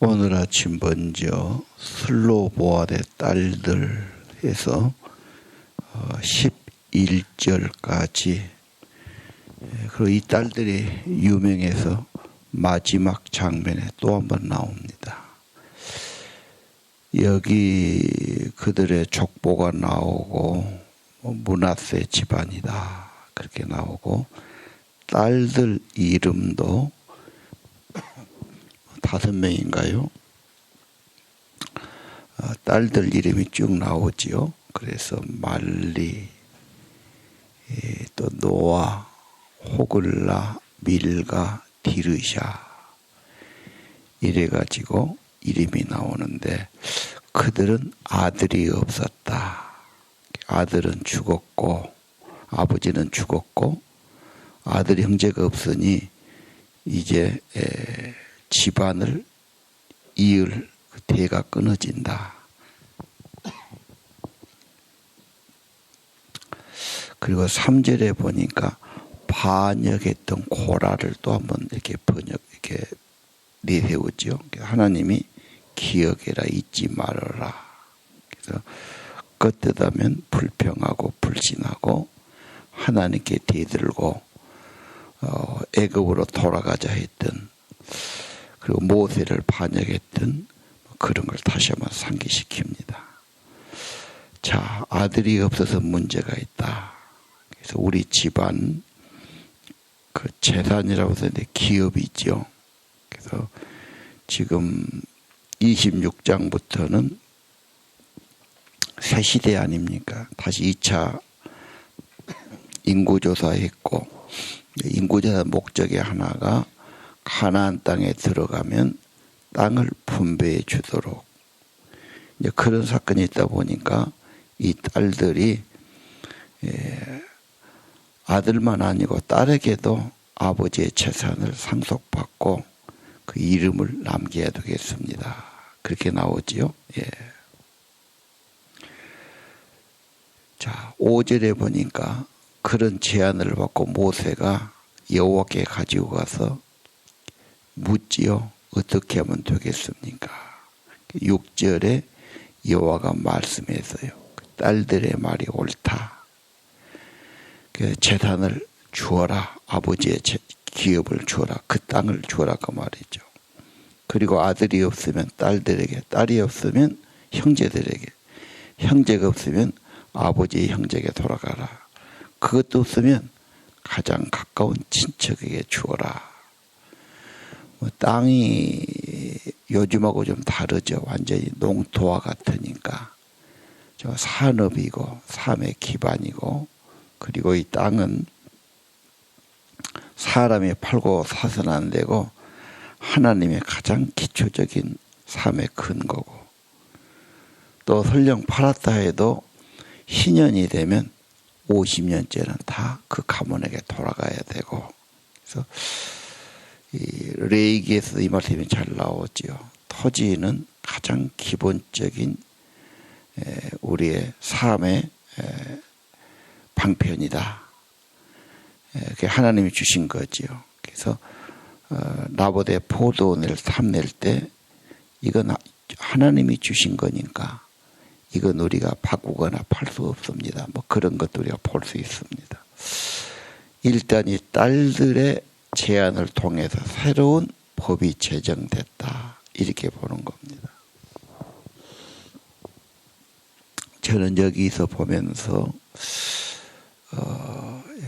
오늘 아침 먼저 슬로보아의 딸들 해서 11절까지, 그리고 이 딸들이 유명해서 마지막 장면에 또 한 번 나옵니다. 여기 그들의 족보가 나오고 므낫세 집안이다 그렇게 나오고, 딸들 이름도 5명인가요? 딸들 이름이 쭉 나오지요. 그래서 말리, 또 노아, 호글라, 밀가, 디르샤 이래가지고 이름이 나오는데, 그들은 아들이 없었다. 아들은 죽었고 아버지는 죽었고 아들 형제가 없으니 이제 집안을 이을 대가 끊어진다. 그리고 3절에 보니까 반역했던 고라를 또 한번 이렇게 이렇게 내세우죠. 하나님이 기억해라, 잊지 말아라. 그래서 끄떡하면 불평하고 불신하고 하나님께 대들고 애굽으로 돌아가자 했던, 그리고 모세를 반역했던 그런 걸 다시 한번 상기시킵니다. 자, 아들이 없어서 문제가 있다. 그래서 우리 집안 그 재산이라고 해서 기업이 있죠. 그래서 지금 26장부터는 새 시대 아닙니까? 다시 2차 인구조사했고, 인구조사 목적의 하나가 가나안 땅에 들어가면 땅을 분배해 주도록, 이제 그런 사건이 있다 보니까 이 딸들이 아들만 아니고 딸에게도 아버지의 재산을 상속받고 그 이름을 남겨야 되겠습니다. 그렇게 나오지요. 예. 자, 5절에 보니까 그런 제안을 받고 모세가 여호와께 가지고 가서 묻지요. 어떻게 하면 되겠습니까? 6절에 여호와가 말씀했어요. 딸들의 말이 옳다. 재산을 주어라. 아버지의 기업을 주어라. 그 땅을 주어라 그 말이죠. 그리고 아들이 없으면 딸들에게, 딸이 없으면 형제들에게, 형제가 없으면 아버지의 형제에게 돌아가라. 그것도 없으면 가장 가까운 친척에게 주어라. 땅이 요즘하고 좀 다르죠. 완전히 농토와 같으니까. 산업이고 삶의 기반이고, 그리고 이 땅은 사람이 팔고 사서는 안 되고 하나님의 가장 기초적인 삶의 근거고, 또 설령 팔았다 해도 희년이 되면 50년째는 다 그 가문에게 돌아가야 되고, 그래서 이 레이기에서 이 말씀이 잘 나오지요. 토지는 가장 기본적인 우리의 삶의 방편이다. 그게 하나님이 주신 거지요. 그래서 나보다 포도원을 탐낼 때 이건 하나님이 주신 거니까 이건 우리가 바꾸거나 팔 수 없습니다. 뭐 그런 것도 우리가 볼 수 있습니다. 일단 이 딸들의 제안을 통해서 새로운 법이 제정됐다. 이렇게 보는 겁니다. 저는 여기서 보면서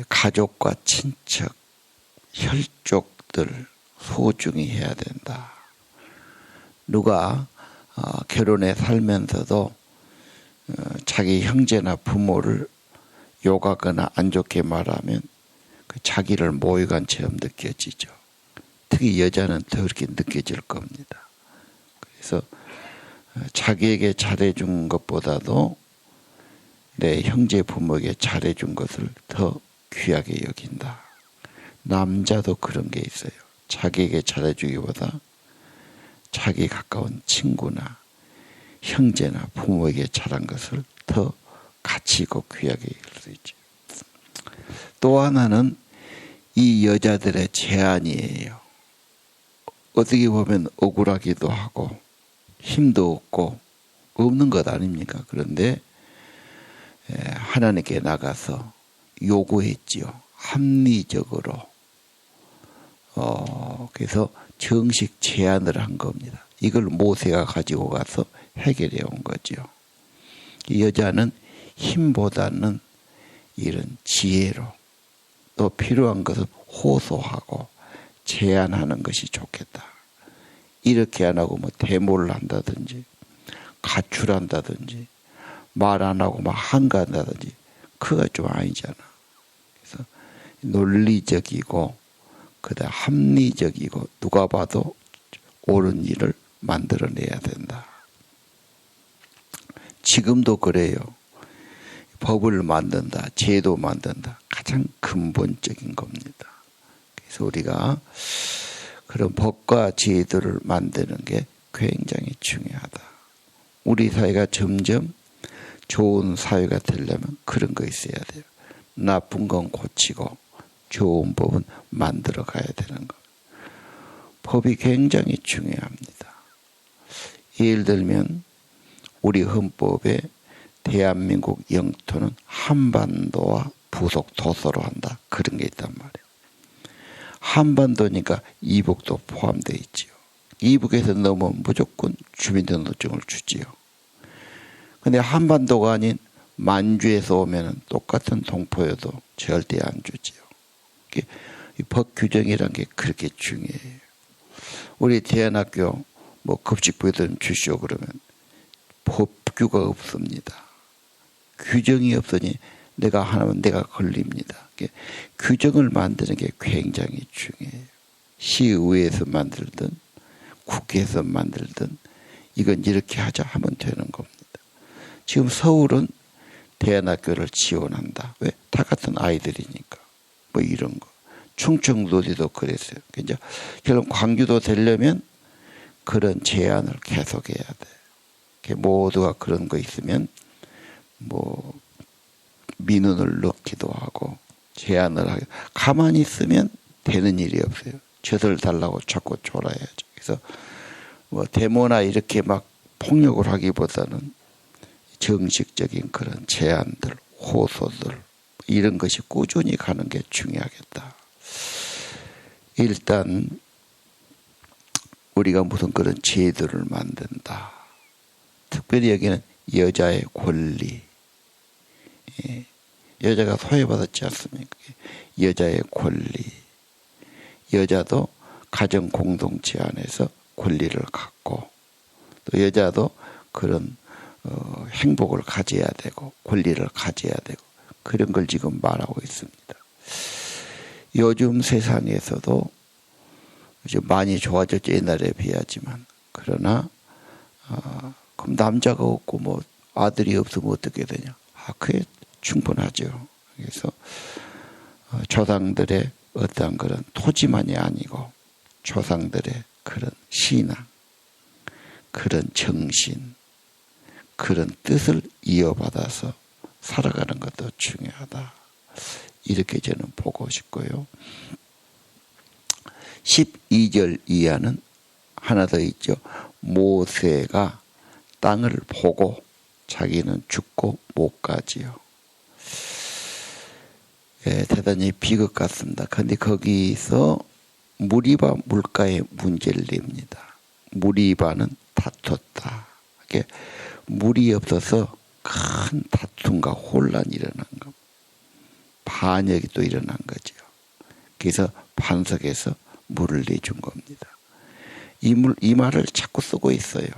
가족과 친척, 혈족들 소중히 해야 된다. 누가 결혼해 살면서도 자기 형제나 부모를 욕하거나 안 좋게 말하면 그 자기를 모욕한처럼 느껴지죠. 특히 여자는 더 그렇게 느껴질 겁니다. 그래서 자기에게 잘해준 것보다도 내 형제 부모에게 잘해준 것을 더 귀하게 여긴다. 남자도 그런 게 있어요. 자기에게 잘해주기보다 자기 가까운 친구나 형제나 부모에게 잘한 것을 더 가치 있고 귀하게 여길 수 있죠. 또 하나는 이 여자들의 제안이에요. 어떻게 보면 억울하기도 하고 힘도 없고 없는 것 아닙니까? 그런데 하나님께 나가서 요구했지요. 합리적으로. 그래서 정식 제안을 한 겁니다. 이걸 모세가 가지고 가서 해결해 온 거죠. 이 여자는 힘보다는 이런 지혜로, 또 필요한 것은 호소하고 제안하는 것이 좋겠다. 이렇게 안 하고 뭐 데모를 한다든지 가출한다든지 말 안 하고 막 한가한다든지 그거 좀 아니잖아. 그래서 논리적이고 그다음 합리적이고 누가 봐도 옳은 일을 만들어내야 된다. 지금도 그래요. 법을 만든다, 제도 만든다. 가장 근본적인 겁니다. 그래서 우리가 그런 법과 제도를 만드는 게 굉장히 중요하다. 우리 사회가 점점 좋은 사회가 되려면 그런 거 있어야 돼요. 나쁜 건 고치고 좋은 법은 만들어 가야 되는 거. 법이 굉장히 중요합니다. 예를 들면 우리 헌법에 대한민국 영토는 한반도와 부속 도서로 한다. 그런 게 있단 말이에요. 한반도니까 이북도 포함되어 있지요. 이북에서 넘으면 무조건 주민등록증을 주지요. 근데 한반도가 아닌 만주에서 오면 똑같은 동포여도 절대 안 주지요. 이 법 규정이란 게 그렇게 중요해요. 우리 대안학교 뭐 급식부에든 주시오 그러면 법규가 없습니다. 규정이 없으니 내가 하나면 내가 걸립니다. 규정을 만드는 게 굉장히 중요해요. 시의회에서 만들든 국회에서 만들든 이건 이렇게 하자 하면 되는 겁니다. 지금 서울은 대안학교를 지원한다. 왜? 다 같은 아이들이니까. 뭐 이런 거. 충청도도 그랬어요. 이제 결국 광주도 되려면 그런 제안을 계속해야 돼. 모두가 그런 거 있으면 뭐 민원을 넣기도 하고 제안을 하고 가만히 있으면 되는 일이 없어요. 젖을 달라고 자꾸 졸아야죠. 그래서 뭐 데모나 이렇게 막 폭력을 하기보다는 정식적인 그런 제안들, 호소들 이런 것이 꾸준히 가는 게 중요하겠다. 일단 우리가 무슨 그런 제도를 만든다. 특별히 여기는 여자의 권리. 여자가 소외받았지 않습니까? 여자의 권리. 여자도 가정 공동체 안에서 권리를 갖고 또 여자도 그런 행복을 가져야 되고 권리를 가져야 되고 그런 걸 지금 말하고 있습니다. 요즘 세상에서도 이제 많이 좋아졌죠. 옛날에 비하지만. 그러나 그럼 남자가 없고 뭐 아들이 없으면 어떻게 되냐. 그게 충분하죠. 그래서 조상들의 어떠한 그런 토지만이 아니고 조상들의 그런 신앙, 그런 정신, 그런 뜻을 이어받아서 살아가는 것도 중요하다. 이렇게 저는 보고 싶고요. 12절 이하는 하나 더 있죠. 모세가 땅을 보고 자기는 죽고 못 가지요. 대단히 비극 같습니다. 그런데 거기서 무리바 물가의 문제를 냅니다. 무리바는 다퉜다. 물이 없어서 큰 다툼과 혼란이 일어난 겁니다. 반역이 또 일어난 거죠. 그래서 반석에서 물을 내준 겁니다. 이 말을 자꾸 쓰고 있어요.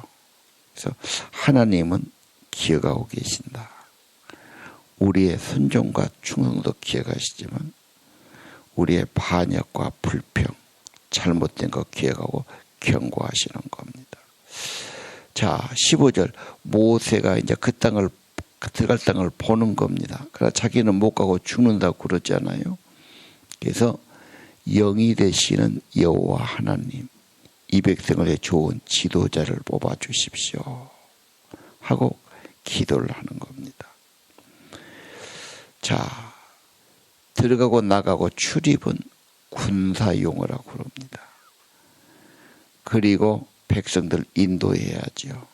그래서 하나님은 기억하고 계신다. 우리의 순종과 충성도 기억하시지만 우리의 반역과 불평, 잘못된 거 기억하고 경고하시는 겁니다. 자, 15절 모세가 이제 그 땅을 들어갈 땅을 보는 겁니다. 그러나 자기는 못 가고 죽는다고 그러잖아요. 그래서 영이 되시는 여호와 하나님, 이 백성을 좋은 지도자를 뽑아 주십시오 하고 기도를 하는 겁니다. 자, 들어가고 나가고 출입은 군사용어라고 그럽니다. 그리고 백성들 인도해야죠.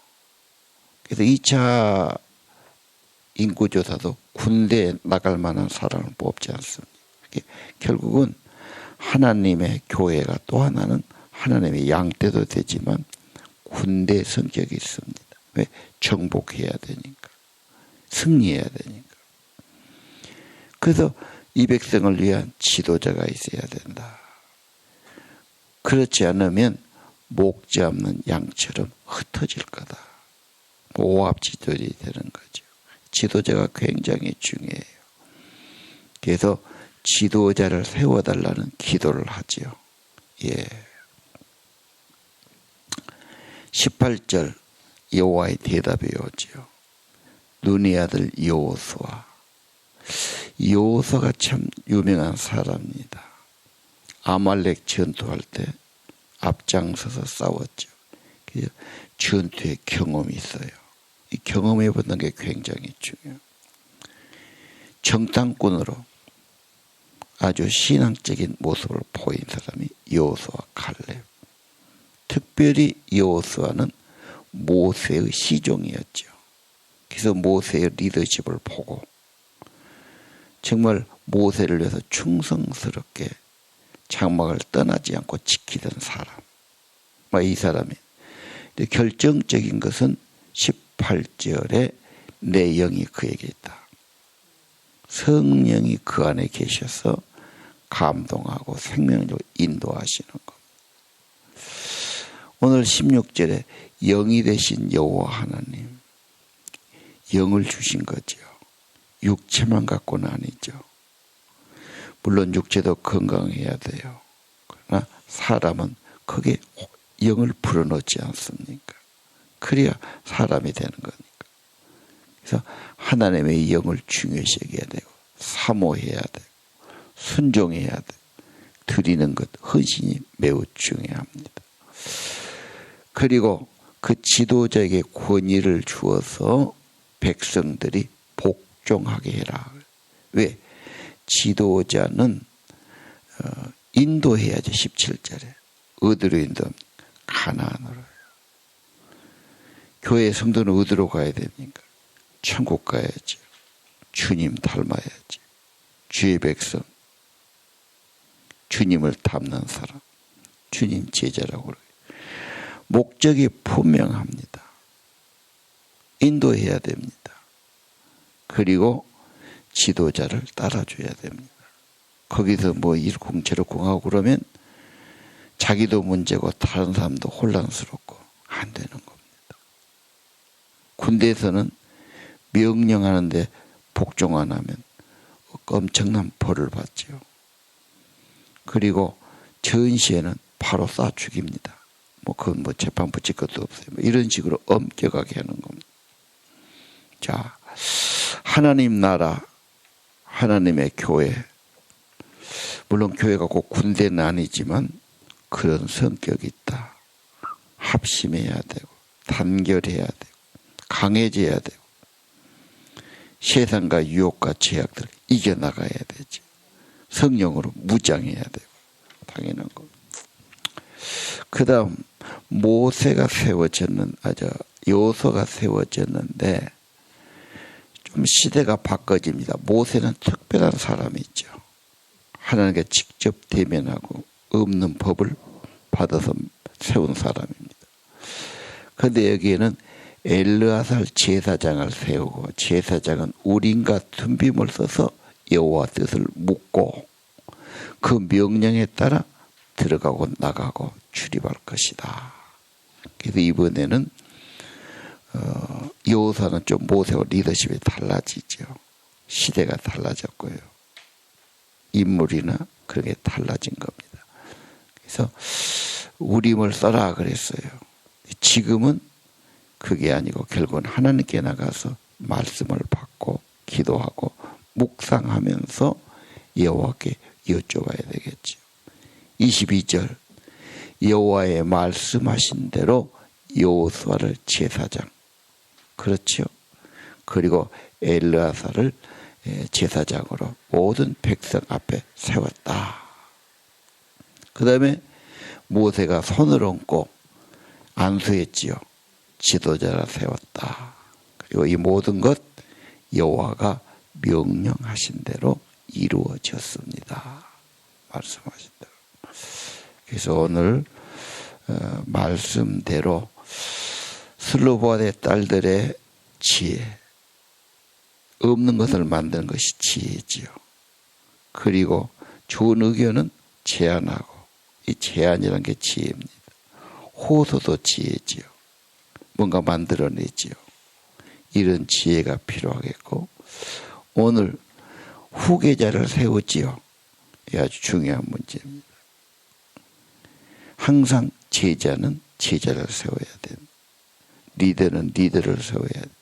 그래서 2차 인구조사도 군대에 나갈 만한 사람을 뽑지 않습니다. 결국은 하나님의 교회가 또 하나는 하나님의 양떼도 되지만 군대 성격이 있습니다. 왜? 정복해야 되니까. 승리해야 되니까. 그래서 이 백성을 위한 지도자가 있어야 된다. 그렇지 않으면 목지 없는 양처럼 흩어질 거다. 오합지졸이 되는 거죠. 지도자가 굉장히 중요해요. 그래서 지도자를 세워달라는 기도를 하지요. 예. 18절 여호와의 대답이 오지요. 눈의 아들 여호수아. 여호수아가 참 유명한 사람입니다. 아말렉 전투할 때 앞장서서 싸웠죠. 그래서 전투의 경험이 있어요. 이 경험해 보는 게 굉장히 중요해요. 정탐꾼으로 아주 신앙적인 모습을 보인 사람이 여호수아 갈렙. 특별히 여호수아는 모세의 시종이었죠. 그래서 모세의 리더십을 보고 정말 모세를 위해서 충성스럽게 장막을 떠나지 않고 지키던 사람. 이 사람이. 결정적인 것은 18절에 내 영이 그에게 있다. 성령이 그 안에 계셔서 감동하고 생명적으로 인도하시는 것. 오늘 16절에 영이 되신 여호와 하나님, 영을 주신 거죠. 육체만 갖고는 아니죠. 물론 육체도 건강해야 돼요. 그러나 사람은 거기에 영을 불어넣지 않습니까? 그래야 사람이 되는 거니까. 그래서 하나님의 영을 중요시 여겨야 되고 사모해야 되고 순종해야 되고 드리는 것, 헌신이 매우 중요합니다. 그리고 그 지도자에게 권위를 주어서 백성들이 복종하게 해라. 왜? 지도자는 인도해야죠. 17절에. 어디로 인도합니까? 가나안으로요. 교회 성도는 어디로 가야 됩니까? 천국 가야지. 주님 닮아야지. 주의 백성. 주님을 닮는 사람. 주님 제자라고 그래요. 목적이 분명합니다. 인도해야 됩니다. 그리고 지도자를 따라줘야 됩니다. 거기서 일공체로 하고 그러면 자기도 문제고 다른 사람도 혼란스럽고 안 되는 겁니다. 군대에서는 명령하는데 복종 안 하면 엄청난 벌을 받죠. 그리고 전시에는 바로 쏴 죽입니다. 그건 재판 붙일 것도 없어요. 이런 식으로 엄격하게 하는 겁니다. 자, 하나님 나라, 하나님의 교회. 물론 교회가 꼭 군대는 아니지만 그런 성격이 있다. 합심해야 되고, 단결해야 되고, 강해져야 되고, 세상과 유혹과 제약들을 이겨나가야 되죠. 성령으로 무장해야 되고, 당연한 겁니다. 그 다음, 모세가 여호수아가 세워졌는데, 좀 시대가 바꿔집니다. 모세는 특별한 사람이 있죠. 하나님께 직접 대면하고 없는 법을 받아서 세운 사람입니다. 그런데 여기에는 엘르아살 제사장을 세우고, 제사장은 우림과 툼빔을 써서 여호와 뜻을 묻고 그 명령에 따라 들어가고 나가고 출입할 것이다. 그래서 이번에는 여호수아는 좀 모세와 리더십이 달라지죠. 시대가 달라졌고요. 인물이나 그런 게 달라진 겁니다. 그래서 우림을 써라 그랬어요. 지금은 그게 아니고 결국은 하나님께 나가서 말씀을 받고 기도하고 묵상하면서 여호와께 여쭤봐야 되겠죠. 22절 여호와의 말씀하신 대로 여호수아를 제사장, 그렇죠. 그리고 엘르아살을 제사장으로 모든 백성 앞에 세웠다. 그 다음에 모세가 손을 얹고 안수했지요. 지도자를 세웠다. 그리고 이 모든 것 여호와가 명령하신 대로 이루어졌습니다. 말씀하신 대로. 그래서 오늘 말씀대로 슬로바델의 딸들의 지혜, 없는 것을 만드는 것이 지혜지요. 그리고 좋은 의견은 제안하고, 이 제안이라는 게 지혜입니다. 호소도 지혜지요. 뭔가 만들어내지요. 이런 지혜가 필요하겠고, 오늘 후계자를 세우지요. 이 아주 중요한 문제입니다. 항상 제자는 제자를 세워야 됩니다. 리더는 리더를 세워야 됩니다.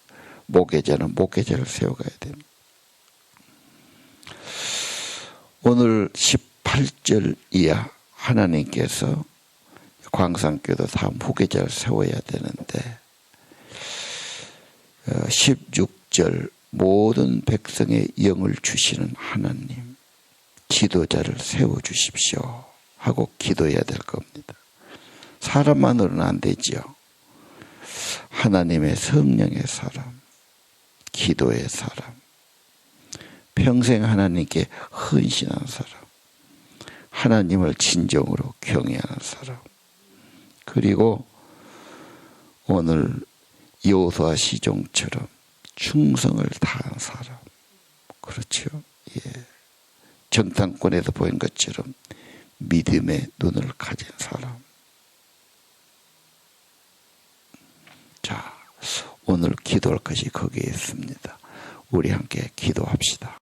목회자는 목회자를 세워가야 됩니다. 오늘 18절 이하 하나님께서 광산교도 다음 후계자를 세워야 되는데 16절 모든 백성의 영을 주시는 하나님, 지도자를 세워주십시오 하고 기도해야 될 겁니다. 사람만으로는 안 되지요. 하나님의 성령의 사람, 기도의 사람, 평생 하나님께 헌신한 사람, 하나님을 진정으로 경외하는 사람, 그리고 오늘 여호수아 시종처럼 충성을 다한 사람. 그렇죠. 예. 정탐꾼에서 보인 것처럼 믿음의 눈을 가진 사람. 자, 오늘 기도할 것이 거기에 있습니다. 우리 함께 기도합시다.